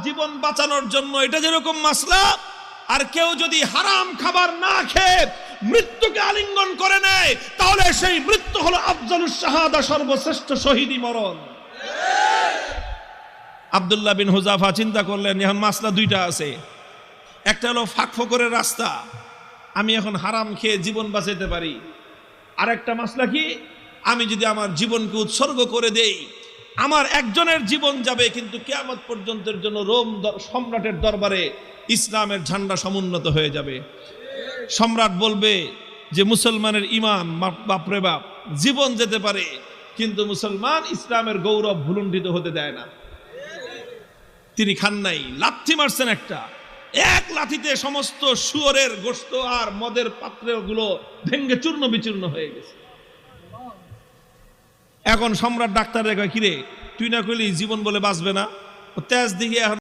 জীবন বাঁচানোর জন্য এটা যেরকম মাসলা, আর কেউ যদি হারাম খাবার না খেয়ে মৃত্যুকে আলিঙ্গন করে নেয় তাহলে সেই মৃত্যু হলো আফজালুস শাহাদা, সর্বশ্রেষ্ঠ শহীদি মরণ। আব্দুল্লাহ বিন হুযাফা চিন্তা করলেন, এখন মাসলা দুইটা আছে, একটা হলো ফাঁকফোকরের রাস্তা, আমি এখন হারাম খেয়ে জীবন বাঁচাতে পারি, আর একটা মাসলা কি, আমি যদি আমার জীবনকে উৎসর্গ করে দেই আমার একজনের জীবন যাবে কিন্তু কিয়ামত পর্যন্তের জন্য রোম সম্রাটের দরবারে ইসলামের ঝান্ডা সমুন্নত হয়ে যাবে। সম্রাট বলবে যে মুসলমানের ইমান বাপরে বাপ, জীবন যেতে পারে কিন্তু মুসলমান ইসলামের গৌরব ভুলুণ্ঠিত হতে দেয় না। তিনি খান নাই, লাথি মারছেন একটা, এক লাথিতে সমস্ত শুয়োরের গোশত আর মদের পাত্রগুলো ভেঙ্গে চূর্ণ বিচূর্ণ হয়ে গেছে। এখন সম্রাট ডাক্তার রেখা, কিরে তুই না কইলি জীবন বলে বাঁচবে না, তেজ দিকে এখন